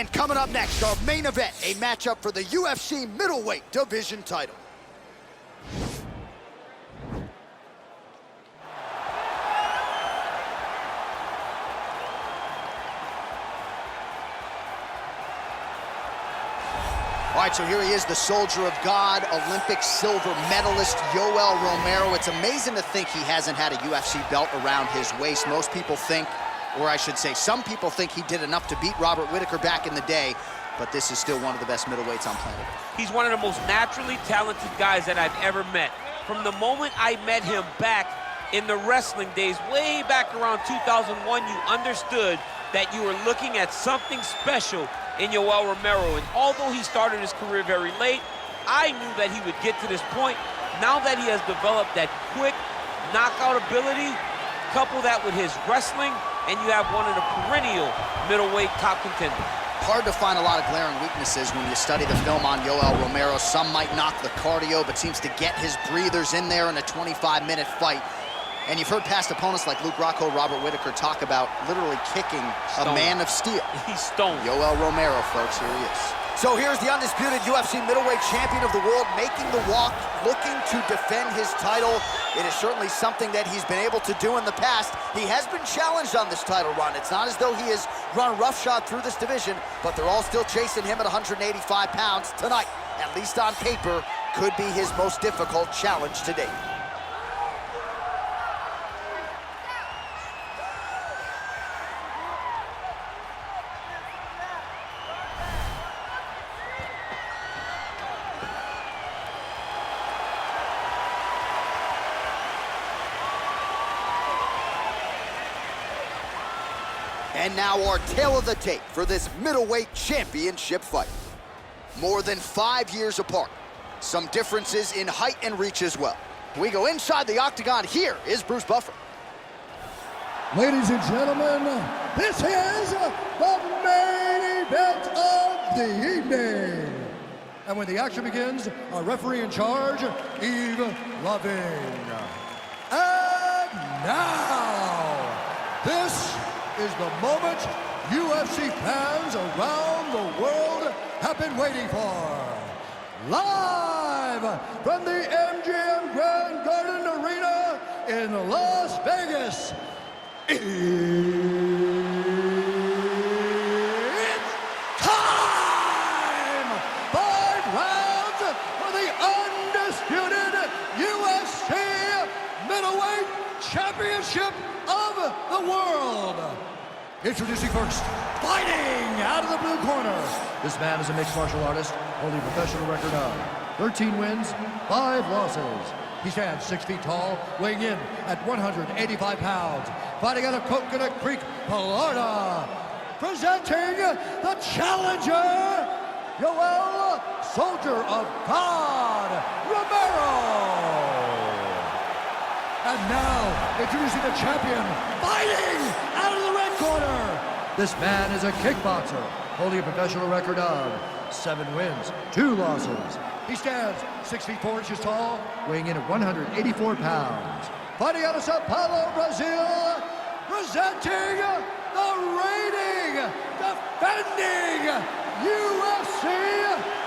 And coming up next, our main event, a matchup for the UFC middleweight division title. All right, so here he is, the soldier of God, Olympic silver medalist, Yoel Romero. It's amazing to think he hasn't had a UFC belt around his waist. Most people think, or I should say, some people think he did enough to beat Robert Whittaker back in the day, but this is still one of the best middleweights on planet Earth. He's one of the most naturally talented guys that I've ever met. From the moment I met him back in the wrestling days, way back around 2001, you understood that you were looking at something special in Yoel Romero. And although he started his career very late, I knew that he would get to this point. Now that he has developed that quick knockout ability, couple that with his wrestling, and you have one of the perennial middleweight top contenders. Hard to find a lot of glaring weaknesses when you study the film on Yoel Romero. Some might knock the cardio, but seems to get his breathers in there in a 25-minute fight. And you've heard past opponents like Luke Rocco, Robert Whittaker talk about literally kicking a man of steel. He's stoned. Yoel Romero, folks, here he is. So here's the undisputed UFC middleweight champion of the world making the walk, looking to defend his title. It is certainly something that he's been able to do in the past. He has been challenged on this title run. It's not as though he has run roughshod through this division, but they're all still chasing him at 185 pounds tonight. At least on paper, could be his most difficult challenge to date. And now our tale of the tape for this middleweight championship fight. More than 5 years apart. Some differences in height and reach as well. We go inside the octagon. Here is Bruce Buffer. Ladies and gentlemen, this is the main event of the evening. And when the action begins, our referee in charge, Yves Lavigne. And now, this is the moment UFC fans around the world have been waiting for. Live from the MGM Grand Garden Arena in Las Vegas, it's time! 5 rounds for the undisputed UFC middleweight championship of the world. Introducing first, fighting out of the blue corner. This man is a mixed martial artist, holding a professional record of 13 wins, 5 losses. He stands 6 feet tall, weighing in at 185 pounds. Fighting out of Coconut Creek, Florida. Presenting the challenger, Yoel Soldier of God Romero. And now, introducing the champion, fighting out of the red corner. This man is a kickboxer, holding a professional record of 7 wins, 2 losses. He stands 6 feet 4 inches tall, weighing in at 184 pounds. Fighting out of Sao Paulo, Brazil, presenting the reigning, defending UFC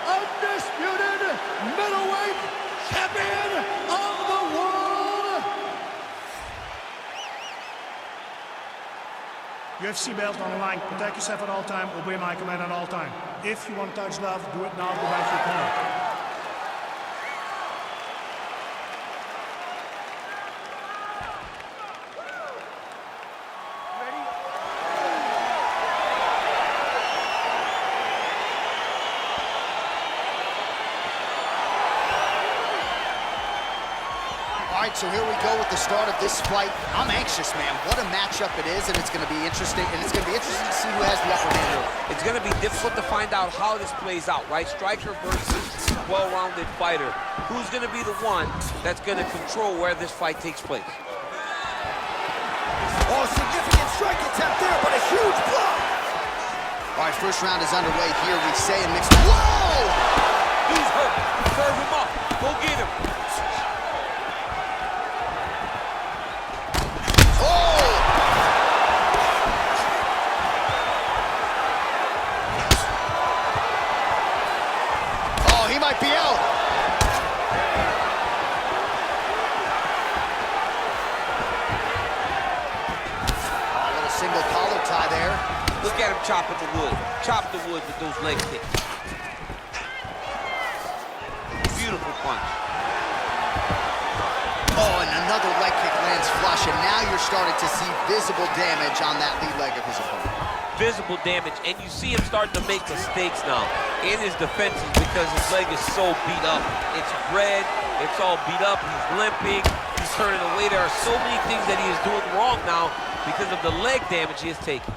undisputed middleweight champion of the world. UFC belt on the line. Protect yourself at all time. Obey my command at all time. If you want to touch love, do it now. Go back to your corner. All right, so here we go with the start of this fight. I'm anxious, man. What a matchup it is, and it's going to be interesting. And it's going to be interesting to see who has the upper hand here. It's going to be difficult to find out how this plays out, right? Striker versus well-rounded fighter. Who's going to be the one that's going to control where this fight takes place? Oh, significant strike attempt there, but a huge block. All right, first round is underway here. We say in mixed. Whoa! He's hurt. Serve him up. Go get him. might be out. A little single collar tie there. Look at him chopping the wood. Chop the wood with those leg kicks. Beautiful punch. Oh, and another leg kick lands flush, and now you're starting to see visible damage on that lead leg of his opponent. Visible damage, and you see him starting to make mistakes now in his defenses because his leg is so beat up. It's red, it's all beat up, he's limping, he's turning away. There are so many things that he is doing wrong now because of the leg damage he has taken.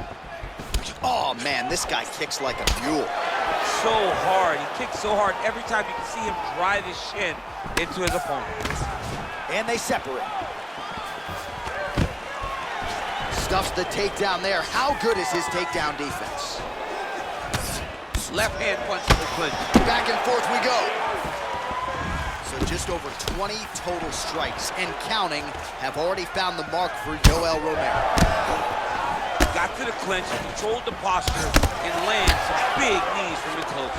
Oh, man, this guy kicks like a mule. So hard, he kicks so hard. Every time you can see him drive his shin into his opponent. And they separate. Stuffs the takedown there. How good is his takedown defense? Left hand punch to the clinch. Back and forth we go. So just over 20 total strikes and counting have already found the mark for Yoel Romero. Got to the clinch, controlled the posture, and landed some big knees from the close.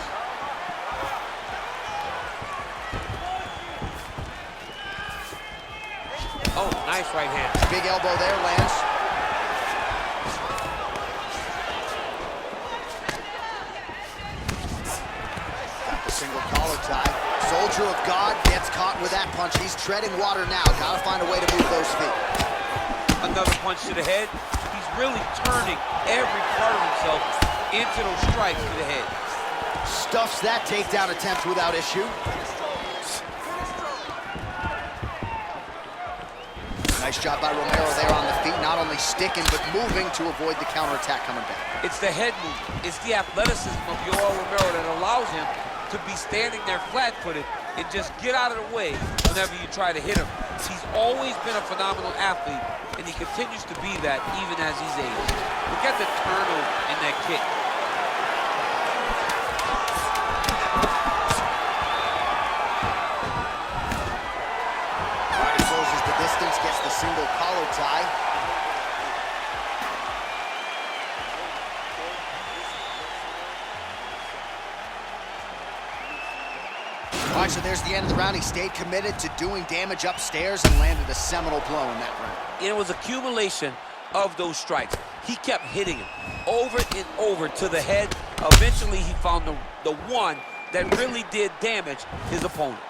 Oh, nice right hand. Big elbow there, lands. Got the single collar tie. Soldier of God gets caught with that punch. He's treading water now. Gotta find a way to move those feet. Another punch to the head. He's really turning every part of himself into those strikes to the head. Stuffs that takedown attempt without issue. Nice job by Romero there on the feet, not only sticking, but moving to avoid the counterattack coming back. It's the head movement. It's the athleticism of Yoel Romero that allows him to be standing there flat-footed and just get out of the way whenever you try to hit him. He's always been a phenomenal athlete, and he continues to be that even as he's aged. Look at the turnover in that kick. Gets the single collar tie. All right, so there's the end of the round. He stayed committed to doing damage upstairs and landed a seminal blow in that round. It was accumulation of those strikes. He kept hitting him over and over to the head. Eventually, he found the one that really did damage his opponent.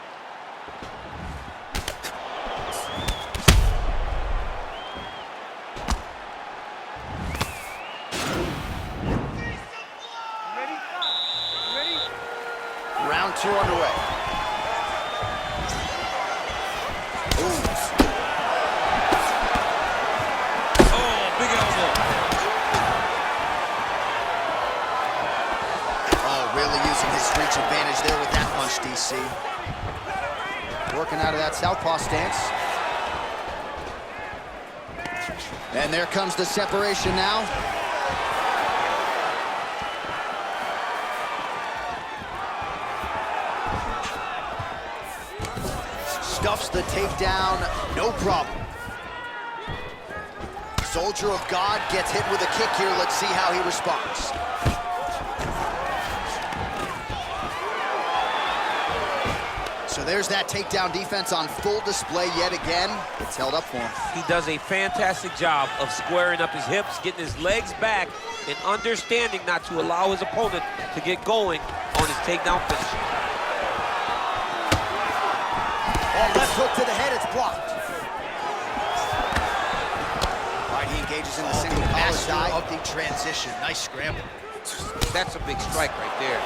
Round two underway. Ooh. Oh, big elbow. Oh, really using his reach advantage there with that punch, DC. Working out of that southpaw stance. And there comes the separation now. Stuffs the takedown, no problem. Soldier of God gets hit with a kick here. Let's see how he responds. So there's that takedown defense on full display yet again. It's held up for him. He does a fantastic job of squaring up his hips, getting his legs back, and understanding not to allow his opponent to get going on his takedown finish. Left hook to the head, it's blocked. All right, he engages in the single collar tie of the transition. Nice scramble. That's a big strike right there.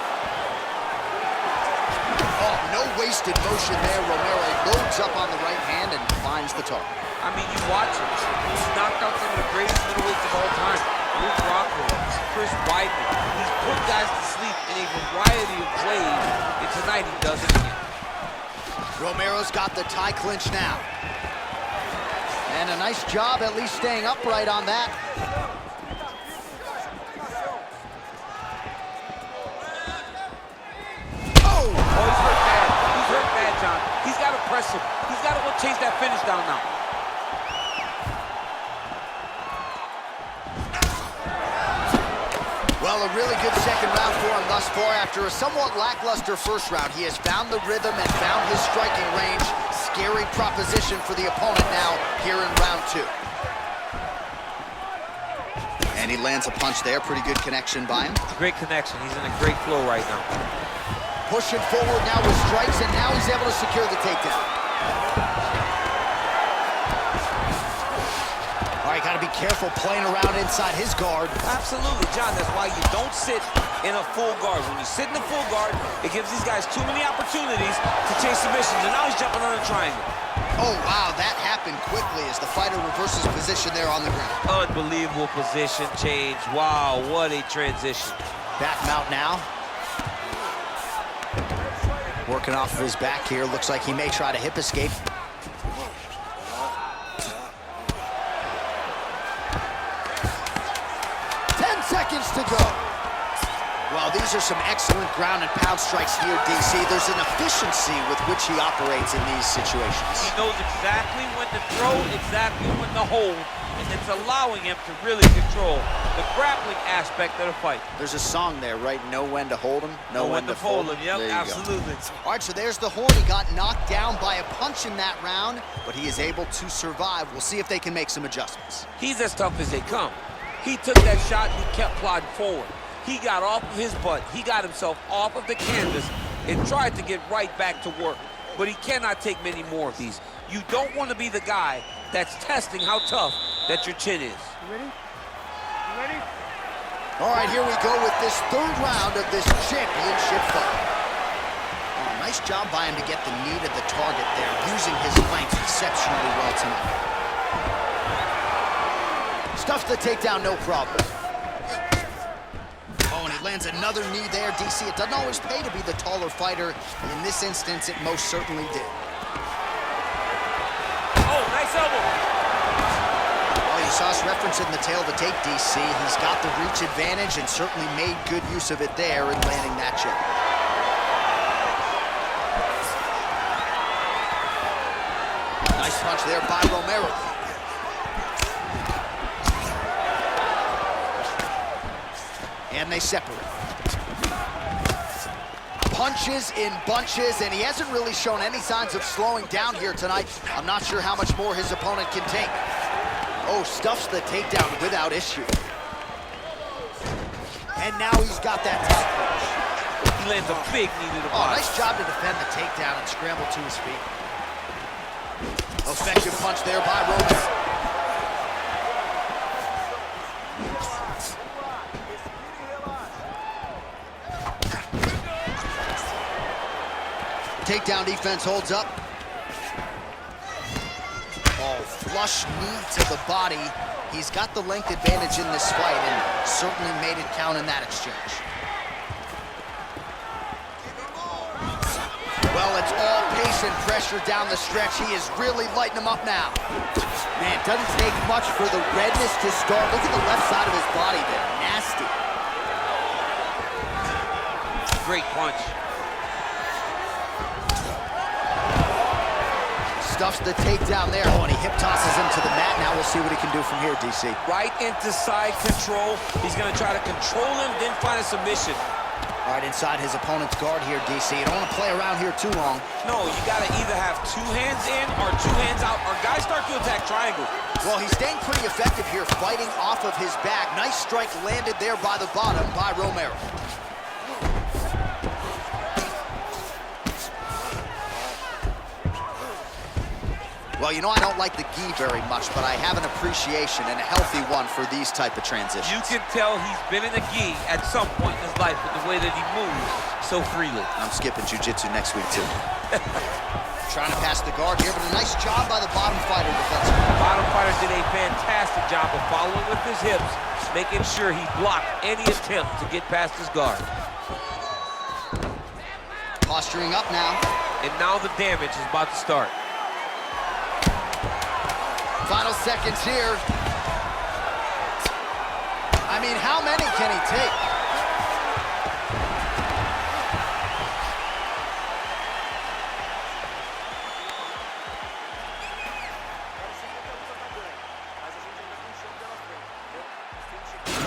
Oh, no wasted motion there. Romero loads up on the right hand and finds the target. I mean, you watch him. He's knocked out some of the greatest middleweights of all time. Luke Rockhold, Chris Weidman. He's put guys to sleep in a variety of ways, and tonight he does it again. Romero's got the tie clinch now. And a nice job at least staying upright on that. Oh, he's hurt bad. He's hurt bad, John. He's got to press him. He's got to go chase that finish down now. Well, Well, a really good second round for him thus far. After a somewhat lackluster first round, he has found the rhythm and found his striking range. Scary proposition for the opponent now here in round 2. And he lands a punch there. Pretty good connection by him. Great connection. He's in a great flow right now. Pushing forward now with strikes, and now he's able to secure the takedown. All right, got to be careful playing around inside his guard. Absolutely, John. That's why you don't sit in a full guard. When you sit in a full guard, it gives these guys too many opportunities to chase submissions, and now he's jumping on a triangle. Oh, wow, that happened quickly as the fighter reverses position there on the ground. Unbelievable position change. Wow, what a transition. Back him out now. Working off of his back here. Looks like he may try to hip escape. Seconds to go. Well, these are some excellent ground and pound strikes here, DC. There's an efficiency with which he operates in these situations. He knows exactly when to throw, exactly when to hold, and it's allowing him to really control the grappling aspect of the fight. There's a song there, right? Know when to hold him, know when to fold him. Yep, absolutely. All right, so there's the horn. He got knocked down by a punch in that round, but he is able to survive. We'll see if they can make some adjustments. He's as tough as they come. He took that shot and he kept plodding forward. He got off of his butt. He got himself off of the canvas and tried to get right back to work. But he cannot take many more of these. You don't want to be the guy that's testing how tough that your chin is. You ready? You ready? All right, here we go with this third round of this championship fight. Oh, nice job by him to get the knee to the target there, using his length exceptionally well tonight. Stuffs the takedown, no problem. Oh, and he lands another knee there, DC. It doesn't always pay to be the taller fighter. In this instance, it most certainly did. Oh, nice elbow. Well, you saw us referencing the tail of the tape, DC. He's got the reach advantage and certainly made good use of it there in landing that jab. Nice punch there by Romero. And they separate. Punches in bunches, and he hasn't really shown any signs of slowing down here tonight. I'm not sure how much more his opponent can take. Oh, stuffs the takedown without issue. And now he's got that top punch. He lands a big knee to the body. Oh, nice job to defend the takedown and scramble to his feet. Effective punch there by Romero. Takedown defense holds up. Oh, flush knee to the body. He's got the length advantage in this fight and certainly made it count in that exchange. Well, it's all pace and pressure down the stretch. He is really lighting him up now. Man, it doesn't take much for the redness to start. Look at the left side of his body there. Nasty. Great punch. Stuffs the takedown there. Oh, and he hip tosses him to the mat. Now we'll see what he can do from here, DC. Right into side control. He's going to try to control him, then find a submission. All right, inside his opponent's guard here, DC. You don't want to play around here too long. No, you got to either have two hands in or two hands out, or guys start to attack triangle. Well, he's staying pretty effective here, fighting off of his back. Nice strike landed there by the bottom by Romero. Well, you know I don't like the gi very much, but I have an appreciation and a healthy one for these type of transitions. You can tell he's been in the gi at some point in his life with the way that he moves so freely. I'm skipping jiu-jitsu next week, too. Trying to pass the guard here, but a nice job by the bottom fighter defensively. The bottom fighter did a fantastic job of following with his hips, making sure he blocked any attempt to get past his guard. Posturing up now. And now the damage is about to start. Final seconds here. I mean, how many can he take?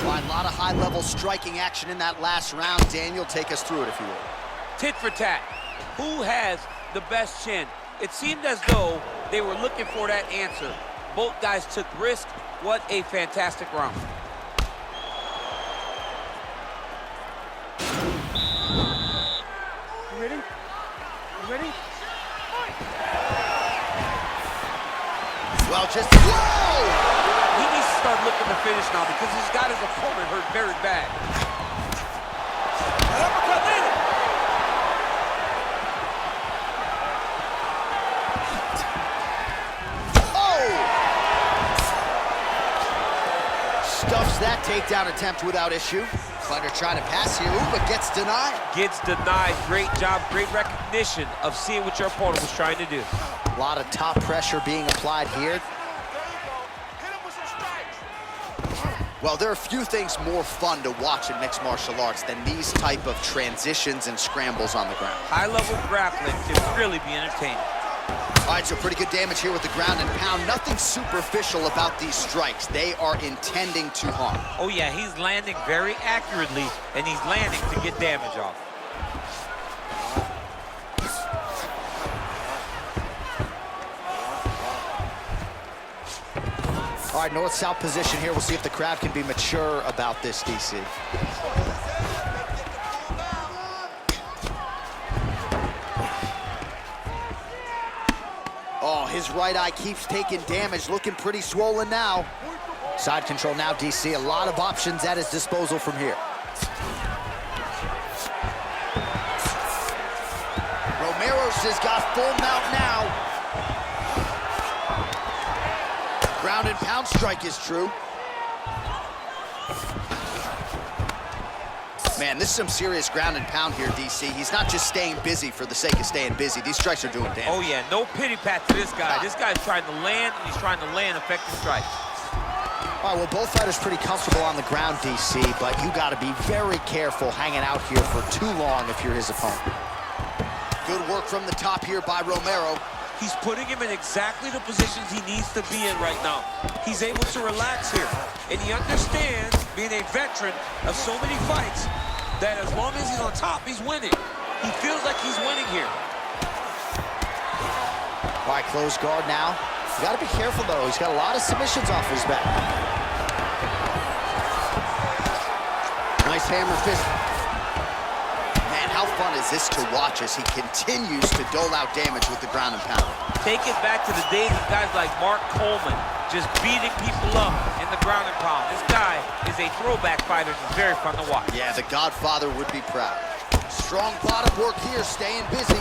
Well, a lot of high high-level striking action in that last round. Daniel, take us through it, if you will. Tit for tat. Who has the best chin? It seemed as though they were looking for that answer. Both guys took risk. What a fantastic round. You ready? You ready? Well, just... Whoa! He needs to start looking to finish now because he's got his opponent hurt very bad. An uppercut landed. Stuffs that takedown attempt without issue. Fighter trying to pass here, ooh, but gets denied. Gets denied. Great job, great recognition of seeing what your opponent was trying to do. A lot of top pressure being applied here. Well, there are few things more fun to watch in mixed martial arts than these type of transitions and scrambles on the ground. High-level grappling can really be entertaining. All right, so pretty good damage here with the ground and pound. Nothing superficial about these strikes. They are intending to harm. Oh, yeah, he's landing very accurately, and he's landing to get damage off. All right, north-south position here. We'll see if the crowd can be mature about this, DC. Oh, his right eye keeps taking damage, looking pretty swollen now. Side control now, DC. A lot of options at his disposal from here. Romero's has got full mount now. Ground and pound strike is true. Man, this is some serious ground and pound here, DC. He's not just staying busy for the sake of staying busy. These strikes are doing damage. Oh, yeah, no pity pat to this guy. This guy's trying to land, and he's trying to land effective strikes. All right, well, both fighters pretty comfortable on the ground, DC, but you got to be very careful hanging out here for too long if you're his opponent. Good work from the top here by Romero. He's putting him in exactly the positions he needs to be in right now. He's able to relax here, and he understands, being a veteran of so many fights, that as long as he's on top, he's winning. He feels like he's winning here. All right, closed guard now. You got to be careful, though. He's got a lot of submissions off his back. Nice hammer fist. Man, how fun is this to watch as he continues to dole out damage with the ground and pound? Take it back to the days of guys like Mark Coleman just beating people up in the ground and pound. This guy is a throwback fighter. It's very fun to watch. Yeah, the Godfather would be proud. Strong bottom work here, staying busy.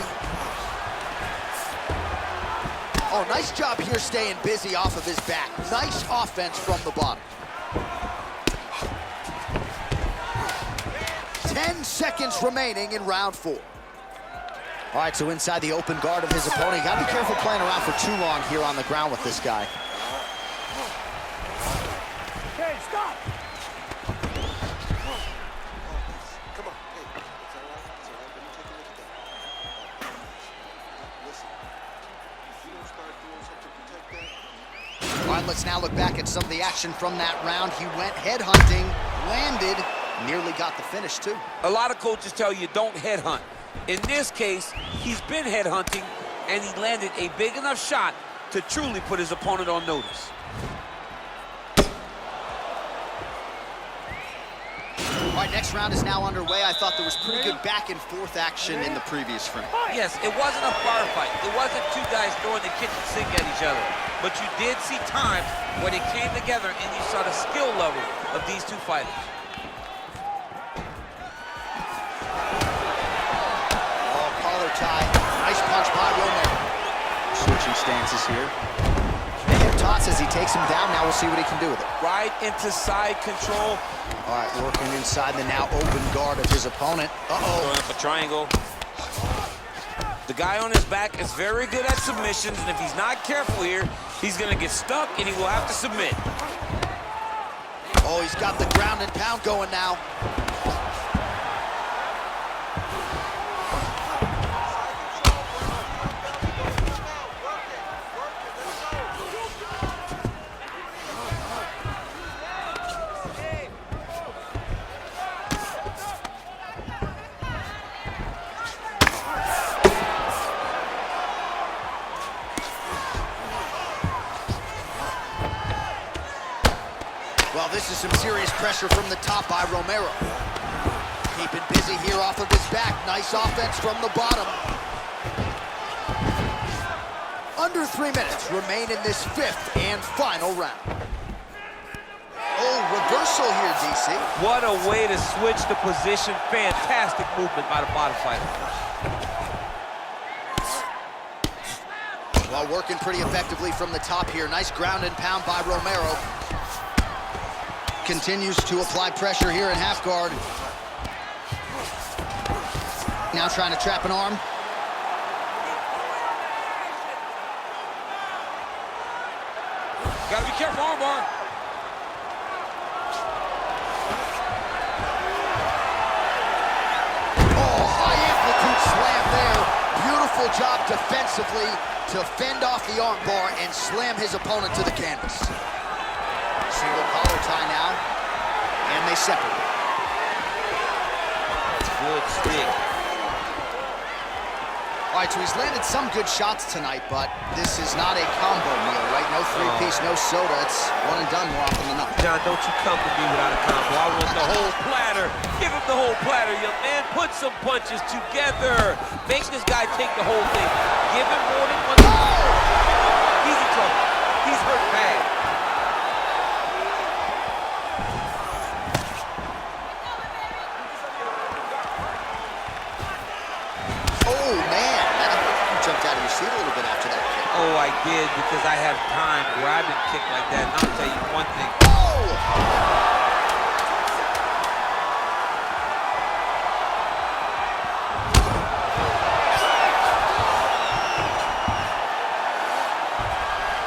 Oh, nice job here staying busy off of his back. Nice offense from the bottom. 10 seconds remaining in round 4. All right, so inside the open guard of his opponent. You gotta be careful playing around for too long here on the ground with this guy. Okay, stop. Come on. Hey, it's all right. It's all right. Let me take a look at that. Listen, if you don't start doing something to protect that. All right, let's now look back at some of the action from that round. He went headhunting, landed, nearly got the finish, too. A lot of coaches tell you don't headhunt. In this case, he's been headhunting, and he landed a big enough shot to truly put his opponent on notice. All right, next round is now underway. I thought there was pretty good back and forth action in the previous frame. Yes, it wasn't a firefight. It wasn't two guys throwing the kitchen sink at each other. But you did see times when it came together and you saw the skill level of these two fighters. Oh, collar tie. Nice punch by Romero. Switching stances here. The hip toss as he takes him down. Now we'll see what he can do with it. Right into side control. All right, working inside the now open guard of his opponent. Uh-oh. Throwing up a triangle. The guy on his back is very good at submissions, and if he's not careful here, he's going to get stuck, and he will have to submit. Oh, he's got the ground and pound going now. faces some serious pressure from the top by Romero. Keeping busy here off of his back. Nice offense from the bottom. Under 3 minutes remain in this 5th and final round. Oh, reversal here, DC. What a way to switch the position. Fantastic movement by the bottom fighter. Well, working pretty effectively from the top here. Nice ground and pound by Romero. Continues to apply pressure here in half guard. Now trying to trap an arm. Gotta be careful, armbar. Oh, high amplitude slam there. Beautiful job defensively to fend off the arm bar and slam his opponent to the canvas. Single collar tie now, and they separate. Good stick. All right, so he's landed some good shots tonight, but this is not a combo meal, right? No three-piece, no soda. It's one and done more often than not. John, don't you come to me without a combo. I want the whole platter. Give him the whole platter, young man. Put some punches together. Make this guy take the whole thing. Give him more than one. Oh! He's in trouble. He's hurt bad. Oh, man. You jumped out of your seat a little bit after that kick. Oh, I did, because I have time grabbing kick like that. And I'll tell you one thing. Oh!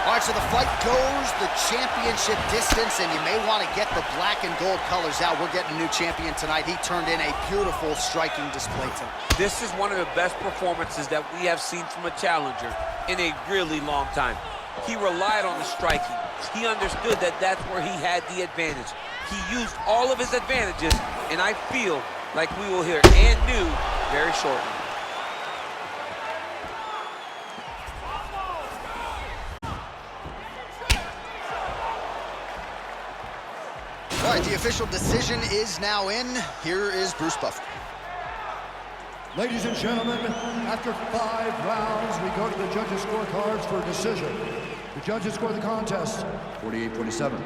All right, so the fight goes the championship distance, and you may want to get the black and gold colors out. We're getting a new champion tonight. He turned in a beautiful striking display tonight. This is one of the best performances that we have seen from a challenger in a really long time. He relied on the striking. He understood that that's where he had the advantage. He used all of his advantages, and I feel like we will hear and new very shortly. All right, the official decision is now in. Here is Bruce Buffer. Ladies and gentlemen, after 5 rounds, we go to the judges' scorecards for a decision. The judges score the contest 48-47,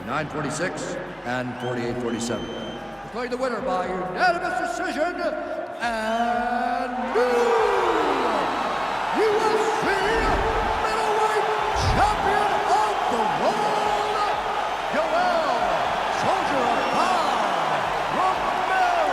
49-46, and 48-47. Declaring the winner by unanimous decision, and new UFC middleweight champion of the world, Yoel Romero.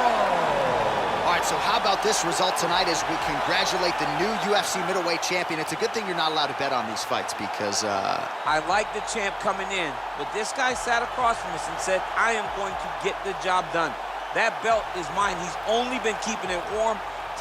All right, so how about this result tonight as we congratulate the new UFC middleweight champion? It's a good thing you're not allowed to bet on these fights because... I like the champ coming in, but this guy sat across from us and said, I am going to get the job done. That belt is mine. He's only been keeping it warm.